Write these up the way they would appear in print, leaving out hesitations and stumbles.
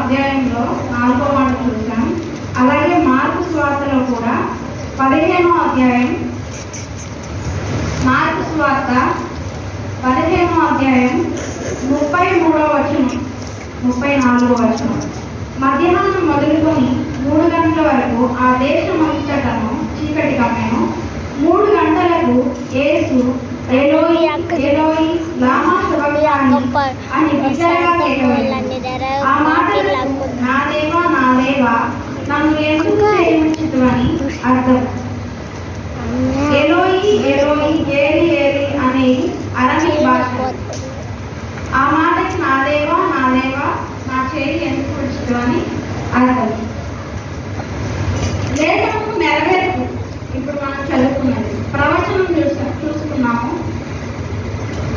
అధ్యాయంలో 4వ మాట చూసాం. అలాగే మార్కు సువార్తలో కూడా 15వ అధ్యాయం, మార్కు సువార్త 15వ అధ్యాయం 33వ వచనం, 34వ వచనం. మధ్యాహ్నం మొదలుకొని 3 గంటల వరకు ఆ దేశం అంతటను చీకటి కమ్మెను. 3 గంటలకు యేసు ఎలోయి ఎలోయి లామా సబక్తాని అని బిగ్గరగా కేకవేశాడు. ఆ మాటలకు నా దేవా నా దేవా నన్ను ఎందుకు ప్రేమించుదువని అర్థం. ఎలోయి ఎలోయి ఏలి ఏలి అనేది అరబిక్ భాష. ఆ మాటకి నా దేవా నా చేయి ఎందుకు విడుచుదువని అర్థం. లేఖనము నెరవేర్పు. ఇప్పుడు మనం చదువుకున్నది ప్రవచనం చూసుకున్నాము.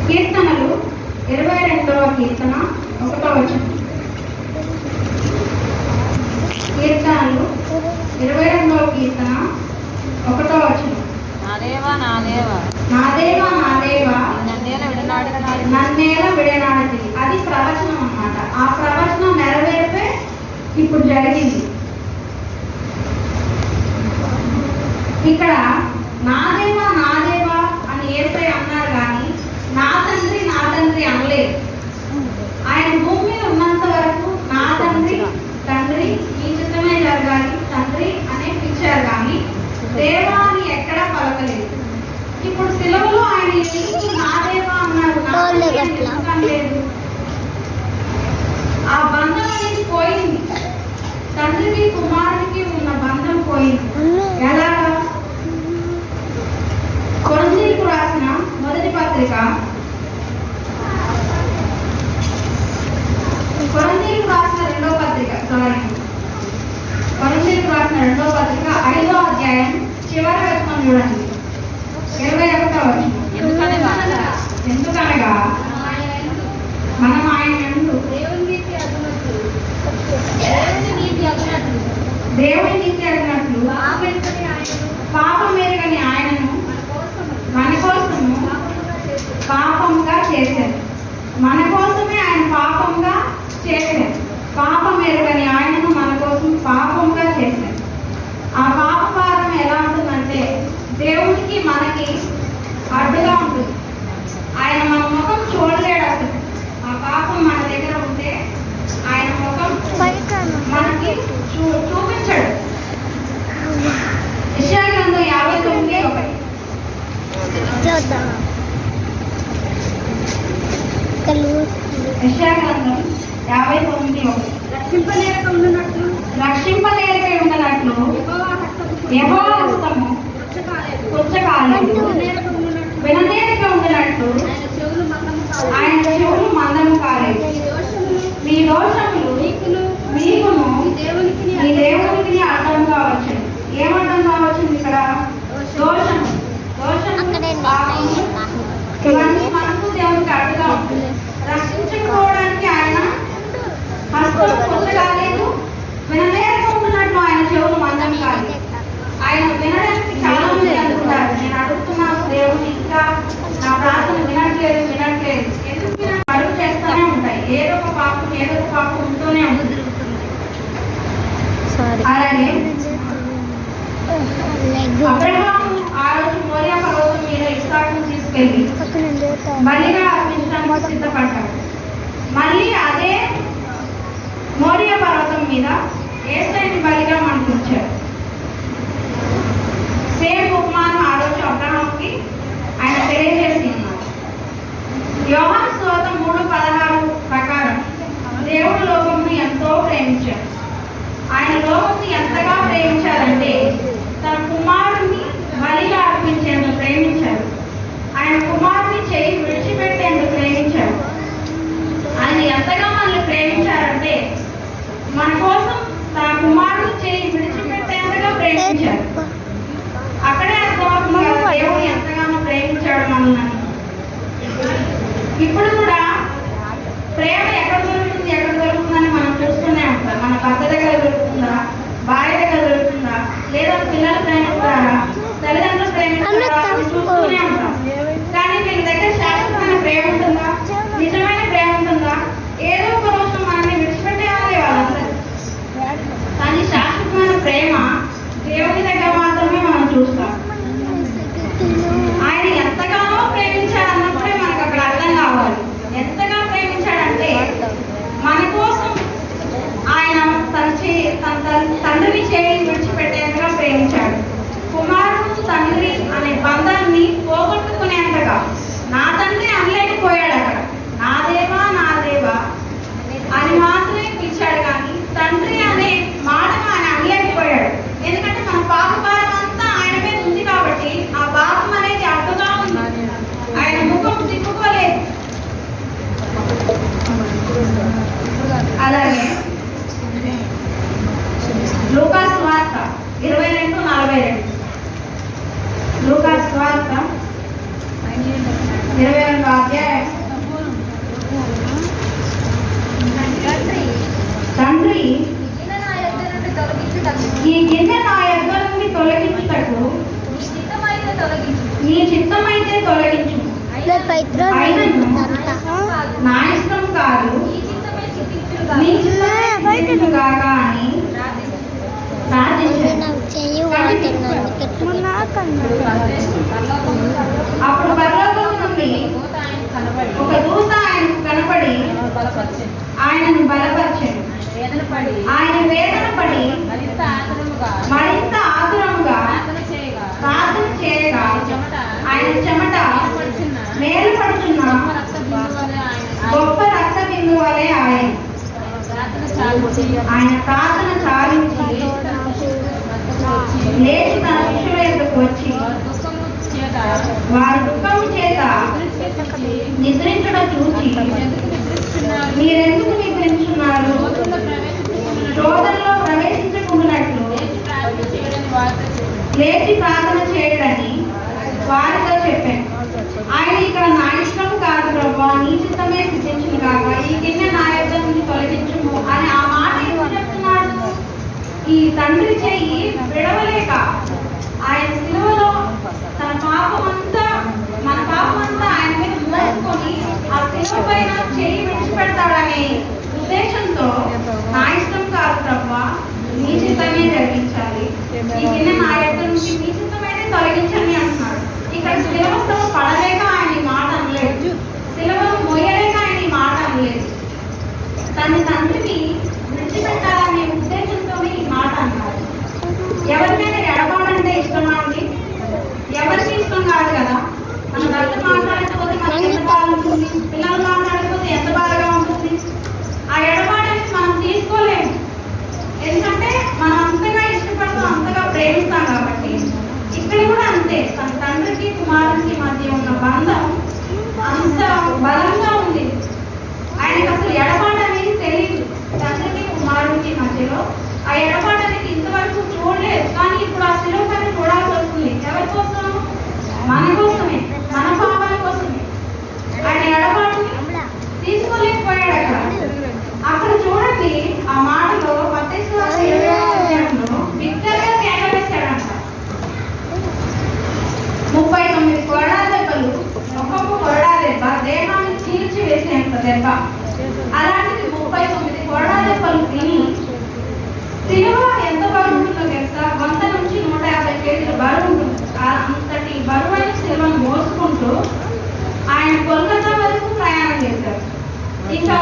కీర్తనలు 22వ కీర్తన 1వ వచనం. కీర్తనలు 22వ కీర్తన 1వ వచనం. నా దేవా నన్నేల విడనాడితివి. అది ప్రవచనం అన్నమాట. ఆ ప్రవచనం నెరవేర్పే ఇప్పుడు జరిగింది. ఇక్కడ నా దేవా అని యేసయ్య అన్నారు, కానీ నా తండ్రి అనలేదు. ఆయన భూమి మీద ఉన్నంత వరకు నా తండ్రి ఈ చిత్తమే జరగాలి తండ్రి అనే పిలిచారు, కానీ దేవా అని ఎక్కడా పలకలేదు. ఇప్పుడు సిలువలో ఆయన ఎందుకు నా దేవా అన్నారు, లేదు. ఆ బంధం అనేది పోయింది. తండ్రికి కుమారుడికి ఉన్న బంధం పోయింది. ఎలాగా? కొరింథీయులకు రాసిన మొదటి పత్రిక, కొరింథీయులకు రాసిన రెండవ పత్రిక 5వ అధ్యాయం చివరి వచనం చూడండి, 21వ వచనం. ఎందుకనగా మనం ఆయన యందు దేవుని నీతి అడిగినట్లు పాపం ఎరుగని ఆయనను మన కోసము పాపంగా చేశారు. మన కోసమే ఆయన పాపంగా చేశారు. పాపం ఎరుగని ఆయనను మన కోసం పాపంగా చేశారు. ఆ పాప భారం ఎలా ఉంటుందంటే దేవుడికి మనకి అడ్డుగా ఉంటుంది. ఆయన మన ముఖం చూడలేడు అసలు. ఆ పాపం మన దగ్గర ఉంటే ఆయన ముఖం మనకి చూపించాడు. యెషయా గ్రంథం 59:1. యెషయా గ్రంథం 59:1. రక్షింపలేక ఉండనట్లు యెహోవా హస్తము పుచ్చకాలేదు, విననేరక ఉండనట్లు ఆయన చెవులు మందము కాలేదు. మీ దోషములు మీకును మీ దేవునికి అడ్డంగా వచ్చింది. ఏమడ్డంగా వచ్చింది ఇక్కడ? దోషం ఇవన్నీ మనకు దేవునికి అడ్డుగా ఉంటుంది. రక్షించుకోవడానికి ఆయన హస్తం పుచ్చ కాలేదు, వినలేకపోతున్నట్లు ఆయన చెవులు మందం కాలేదు. ఆయన వినడానికి చాలా మంది అనుకుంటారు, నేను అడుగుతున్నాను దేవుని ఇంకా నా ప్రార్థన వినట్లేదు. ఎందుకు అడుగు చేస్తూనే ఉంటాయి. ఏదో ఒక పాపం ఉంటూనే ఉంటుంది. అలాగే అబ్రహాము ఆ రోజు మోరియా పర్వతం మీద ఇస్సాకును తీసుకెళ్లి బలిగా అర్పించడానికి సిద్ధపడ్డాడు. మళ్ళీ అదే మోరియా పర్వతం మీద యేసయ్యని బలిగా మనకు ఉంచారు. సేమ్ ఉపమానం ఆ రోజు అబ్రహాముకి ఆయన తెలియజేసి ఉన్నారు. యోహాను సువార్త 3:16 ప్రకారం దేవుడు లోకమును ఎంతో ప్రేమించాడు. ఆయన లోకమును ఎంతగా ప్రేమించారంటే తన కుమారుడిని బలిగా అర్పించేందుకు ప్రేమించాడు. ఆయన కుమారుడిని చేయి విడిచిపెట్టేందుకు ప్రేమించాడు. ఆయన ఎంతగా మనల్ని ప్రేమించారంటే మన కోసం తన కుమారుడిని చేయి విడిచిపెట్టేందుగా ప్రేమించాడు. అక్కడే అర్థమవుతుంది దేవుడు ఎంతగానో ప్రేమించాడు మనల్ని. ఇప్పుడు కూడా ప్రేమ ఎక్కడ దొరుకుతుందని మనం చూస్తూనే ఉంటాం. మన భర్త దగ్గర దొరుకుతుందా, భార్య దగ్గర దొరుకుతుందా, లేదా పిల్లలు ప్రేమిస్తారా, తల్లిదండ్రులు ప్రేమిస్తారా చూస్తూనే ఉంటాం. కానీ వీళ్ళ దగ్గర శాశ్వతమైన ప్రేమ ఉంటుందా, నిజమైన ప్రేమ ఉంటుందా? ఏదో ఒక రోజు మనల్ని విడిచిపెట్టేవారే వాళ్ళందరూ. తొలగించుము. అయినను నా ఇష్టం కాదు నీ చిత్తమే సిద్ధించుగాక అని ప్రార్థించాను. అప్పుడు పరలోకం నుండి ఒక దూత ఆయనకు కనపడి ఆయనను బలపరిచాను. ఆయన వేదన పడి మరింత ఆతురముగా ప్రార్థన చేయగా ఆయన చెమట మేలుపడుతున్న గొప్ప రక్త బిందు వలె ఆయన ప్రార్థన చాలించి లేచి తన శిష్యుల యొద్దకు వచ్చి వారి దుఃఖము చేత నిద్రించడం చూసి మీరెందుకు నిద్రించున్నారు, శోధనలో ప్రవేశించకుండానట్లు లేచి ప్రార్థన చేయడని వారితో చెప్పాను. ఆయన ఇక్కడ నా ఇష్టం కాదు ప్రభువా, నీ చిత్తమే సిద్ధించును కాక, ఈ గిన్నె నా యొద్ద నుండి తొలగించుము అని ఆ మాట ఎందుకు చెప్తున్నాడు? ఈ తండ్రి చెయ్యి విడవలేక ఆయన శిలువలో తన పాపమంతా మన పాపమంతా ఆయన మీద మోసుకొని ఆ శిలువ పైన చెయ్యి విడిచిపెడతాడనే ఉద్దేశంతో నా ఇష్టం కాదు ప్రభువా, నీ చిత్తమే జరిగించాలి, ఈ గిన్నె నా యొద్ద నుంచి నీ చిత్తమైతే తొలగించండి అంటున్నాడు. ఇక్కడ శిలువతో పడలేక ఆయన ఈ మాట అనలేదు, శిలువను మోయలేక ఆయన ఈ మాట అనలేదు. తన తండ్రిని విడిచిపెట్టాలనే ఉద్దేశంతోనే ఈ మాట అన్నారు. ఎవరికైనా ఎడబాడంటే ఇష్టమా అండి? ఎవరికి ఇష్టం కాదు కదా. మన భర్త మాట్లాడకపోతే మనకి ఎంత బాధ ఉంటుంది, పిల్లలు మాట్లాడకపోతే ఎంత బాధగా ఉంటుంది. ఆ ఎడబాటుని మనం తీసుకోలేము, ఎందుకంటే మనం అంతగా ఇష్టపడతాం, అంతగా ప్రేమిస్తాం కాబట్టి. ఇక్కడ కూడా అంతే, తన తండ్రికి కుమారునికి మధ్య ఉన్న బంధం అంత బలంగా ఉంది. ఆయనకు అసలు ఎడబాటు అనేది తెలియదు. తండ్రికి కుమారునికి మధ్యలో ఆ ఎడబాటు అనేది ఇంతవరకు చూడలేదు. కానీ ఇప్పుడు ఆ శిలువ పైన చూడాల్సి వస్తుంది. ఎవరి కోసం? మన కోసమే, మన పాపాల కోసమే. ఆయన ఎడబాటుని తీసుకోలేకపోయాడు. అక్కడ చూడండి, ఆ మాటలో బిగ్గరగా కేక వేశాడంట. 39 కొరడా దెబ్బలు, ఒక్కొక్క కొరడా దెబ్బ దేహాన్ని చీల్చి వేసేంత దెబ్బ. అలాంటిది 39 కొరడా దెబ్బలు తిని శిలువ ఎంత బరువు ఉంటుందో తెలుసా? 100 నుంచి 150 కేజీల బరువు ఉంటుంది. అంతటి బరువైన శిలువను మోసుకుంటూ ఆయన కోల్కతా వరకు ప్రయాణం చేశారు. ఇంకా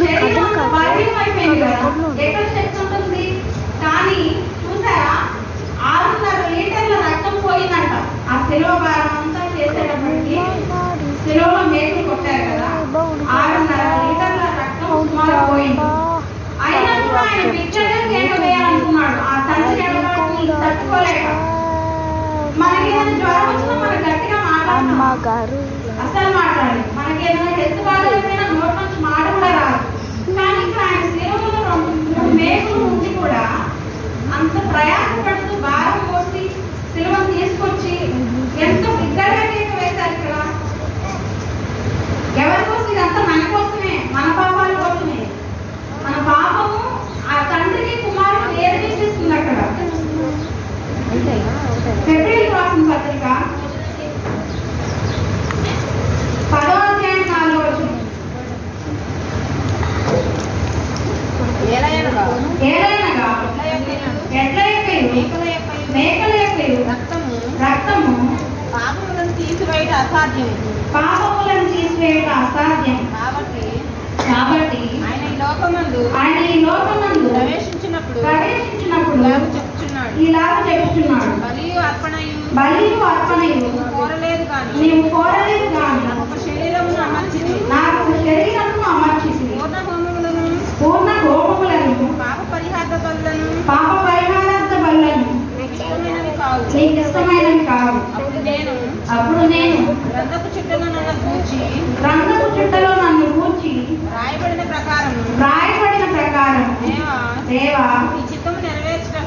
శరీరం బలహీనం అయిపోయింది కదా, ఎక్కడ శక్తి ఉంటుంది? కానీ చూసారా, 6.5 లీటర్ల రక్తం పోయిందంట. ఆ శిలువ భారం అంతా చేసేటప్పటికి శిలువలో మేకులు కొట్టారు కదా, 6.5 లీటర్ల రక్తం సుమారు పోయింది. అయినా కూడా ఆయన బిగ్గరగా కేక వేయాలనుకున్నాడు. ఆ తండ్రి ఎడబాటుని తట్టుకోలేక. మనకి ఏదైనా జ్వరం వచ్చినా మనం గట్టిగా మాట్లాడాలి, అసలు మాట్లాడాలి. మనకి ఏదైనా హెల్త్ బాగాలేకపోయినా నోటి నుంచి మాట కూడా రాదు. కానీ ఇక్కడ ఆయన శిలువలో 2 మేకులు ఉండి కూడా అంత ప్రయాసపడుతూ భారం పోసి శిలువను తీసుకొచ్చి ఎంతో బిగ్గరగా కేక వేశారు. ఇక్కడ ఎవరి కోసం? ఇదంతా మన కోసమే, మన పాపాల కోసమే. మన పాపము ఆ తండ్రికి కుమారుడు ఏర్పేసేస్తుంది. అక్కడ ఫిబ్రవరి రాసిన పత్రిక 10వ అధ్యాయం 4వ వచనం. ఏలయనగా ఎడ్ల యొక్కయు మేకల యొక్కయు రక్తము పాపములను తీసివేయుట అసాధ్యం. కాబట్టి ఆయన ఈ లోకమందు ప్రవేశించినప్పుడు ఇలాగ చెప్పుచున్నాడు, బలియు అర్పణయు నీవు కోరలేదు కానీ నాకు ఒక శరీరమును అమర్చితివి, పూర్ణ హోమములను పాప పరిహారార్థ బలులను నీకు ఇష్టమైనవి కావు. అప్పుడు నేను గ్రంథపు చుట్టలో నన్ను గూర్చి రాయబడిన ప్రకారం దేవా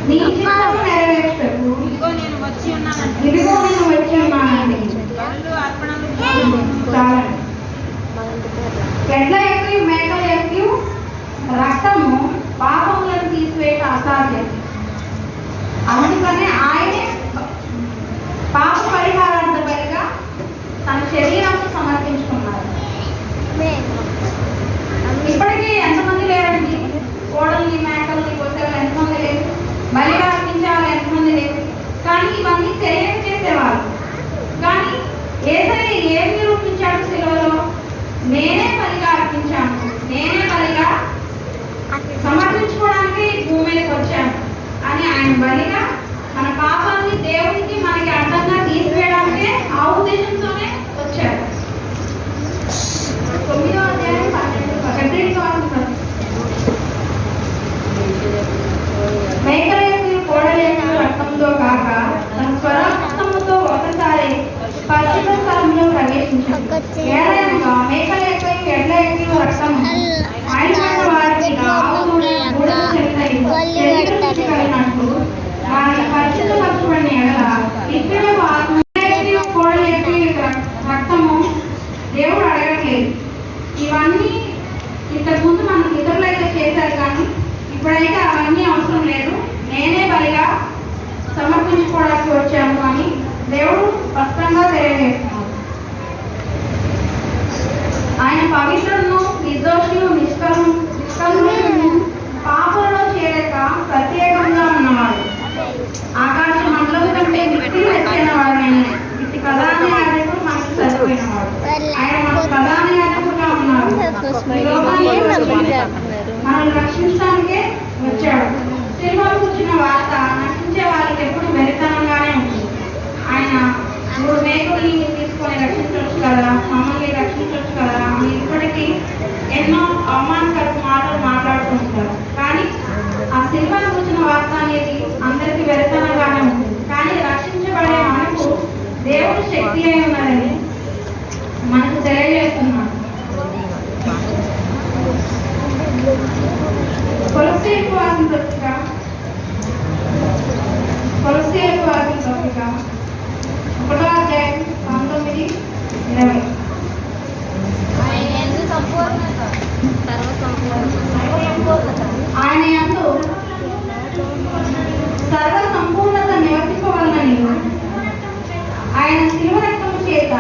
నీ చిత్తము నెరవేర్చుటకు ఇదిగో నేను వచ్చి ఉన్నానండి. ఎడ్ల ఎక్కువ మేకల ఎక్కువ రక్తము పాపములను తీసివేయట అసాధ్యం. అందుకనే ఆయనే పాప పరిహారార్థ బలిగా తన నేనే బలిగా అర్పించాను, నేనే బలిగా సమర్పించుకోవడానికి భూమి మీదకి వచ్చాను అని ఆయన బలిగా మన పాపాన్ని దేవునికి మనకి అడ్డంగా తీసివేయడానికే ఆ ఉద్దేశంతోనే వచ్చారు. 9వ అధ్యాయం 12వ వచనం. మేకలేకి కోడలేకి రక్తంతో కాక తన స్వరక్తముతో ఒకసారి పరిశుద్ధ స్థలంలో ప్రవేశించాడు. ఏదైనా మేకలేకి ఎడ్లకి రక్తము ఆయన వారికి కలిగినట్లు వారి పరిశుద్ధపరచబడిన ఎడల ఇక్కడ కోడలేకి రక్తము దేవుడు అడగట్లేదు. ఇవన్నీ ఇంతకు ముందు మనకు ఇతరులు అయితే చేశారు, కానీ ఇప్పుడైతే అవన్నీ అవసరం లేదు, నేనే బలిగా సమర్పించుకోవడానికి వచ్చాము అని దేవుడు స్పష్టంగా తెలియజేస్తున్నాడు. ఆయన పవిత్రులను, నిర్దోషులు, నిష్కల్మషులను పాపంలో చేరక ప్రత్యేకంగా ఉన్నవాడు. ఆకాశ మండలం కంటే మిక్కిలి ಹೆಚ್ಚిన వాడైన ఇటు ప్రధాన యాజకుడు మనకు సరిపోయినవాడు. ఆయన మన ప్రధాన యాజకుడుగా ఉన్నాడు. మనల్ని రక్షించడానికే వచ్చాడు. సిలువకు వచ్చిన వార్త నశించే వారికి ఎప్పుడు వెరితనంగానే ఉంటుంది. ఆయన ఇప్పుడు మేకుని తీసుకొని రక్షించవచ్చు కదా, మమ్మల్ని రక్షించవచ్చు కదా అని ఇప్పటికీ ఎన్నో అవమానకర మాటలు మాట్లాడుతూ ఉంటారు. కానీ ఆ సిలువకు వచ్చిన వార్త అనేది అందరికీ వెరితనంగానే ఉంటుంది. కానీ రక్షించబడే మనకు దేవుడు శక్తి అయి ఉన్నదని మనకు తెలియజేస్తున్నాడు. కొలస్సీయులకు రాసిన పత్రిక 1వ అధ్యాయం 19-20. ఆయన యందు సర్వ సంపూర్ణత నివసింపవలనని ఆయన శిలువ రక్తము చేత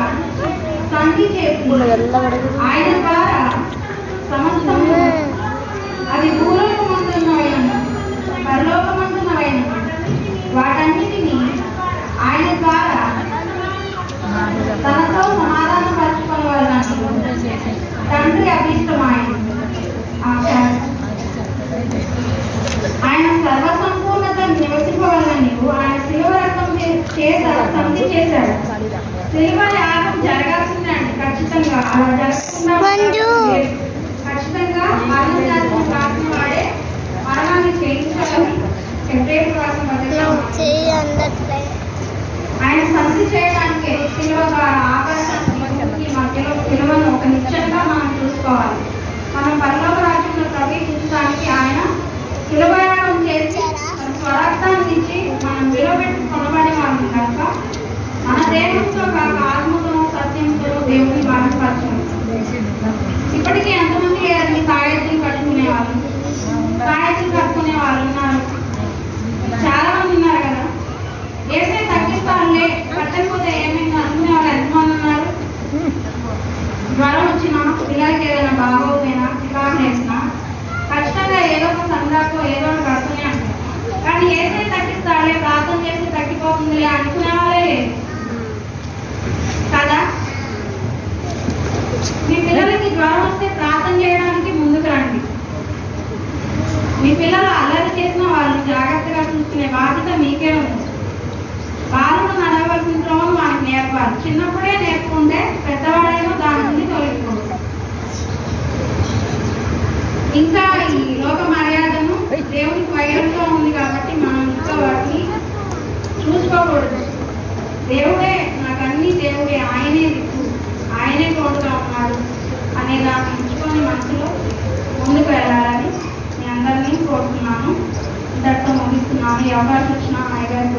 సంధి చేసి ఆయన ద్వారా సమస్తము, అది భూలోకమందున్నవైన పరలోకమందున్నవైన వాటన్నిటినీ ఆయన ద్వారా తనతో సమాధానపరచుకోవాలని తండ్రి అభిష్టమైన ఆయన సర్వసంపూర్ణత నివసింపవాలని ఆయన శిలువ రక్తం చేత సంధి చేశాడు. శిలువ యాగం జరగాల్సిందే అండి, ఖచ్చితంగా. అలా జరగకుండా ఖచ్చితంగా మరణశాస్త్రం రాసిన వాడే మరణాన్ని చేయించాలని ఆయన సంధి చేయడానికి శిలువ ద్వారా ఆకాశానికి మధ్యలో శిలువను ఒక నిత్యంగా మనం చూసుకోవాలి. మనం పరలోక రాజ్యంలో ప్రవేశించడానికి ఆయన శిలువయాగం చేసి మన స్వరక్తాన్ని ఇచ్చి మనం విలువబెట్టి కొనబడి వాళ్ళని కనుక మన దేహంతో కాక ఆత్మతో సత్యంతో దేవుని బాధపరచాలి. ఇప్పటికీ ఎంతమంది లేదండి తాయెత్తులు కట్టుకునే వాళ్ళు, తాయెత్తులు కట్టుకునే వాళ్ళు ఉన్నారు, చాలా మంది ఉన్నారు కదా. ఏసే తగ్గిస్తానులే కట్టకపోతే ఏమైంది అనుకునే వాళ్ళు ఎంతమంది ఉన్నారు. జ్వరం వచ్చినా, పిల్లలకి ఏదైనా బాగోపోయినా, చికాకు వేసినా ఖచ్చితంగా ఏదో ఒక సందాకో ఏదో ఒకటి కడుతూనే అంటారు. కానీ ఏసే తగ్గిస్తాడులే, ప్రార్థన చేసి తగ్గిపోతుందిలే అనుకునే వాళ్ళే లేదు కదా. మీ పిల్లలకి జ్వరం వస్తే ప్రార్థన చేయడానికి ముందుకు రండి. మీ పిల్లలు అల్లరి చేసిన వాళ్ళు జాగ్రత్తగా చూసుకునే బాధ్యత మీకే ఉంది. వాళ్ళు నడవలసిన త్రోవను మనకు నేర్పాలి. చిన్నప్పుడే నేర్చుకుంటే పెద్దవాడేమో దాని నుండి తొలగిపోతారు. ఇంకా ఈ లోక మర్యాదను దేవునికి వైరంగా ఉంది కాబట్టి మనం ఇంకా వాటిని చూసుకోకూడదు. దేవుడే నాకన్నీ, దేవుడే, ఆయనే దిక్కు, ఆయనే తోడుగా ఉన్నాడు అనే దాన్ని ఉంచుకొని మనసులో ముందుకు వెళ్ళాలని మీ అందరినీ కోరుతున్నాను. ఇంతటితో ముగిస్తున్నాను. ఈ అవకాశం ఇచ్చిన అయ్యగారికి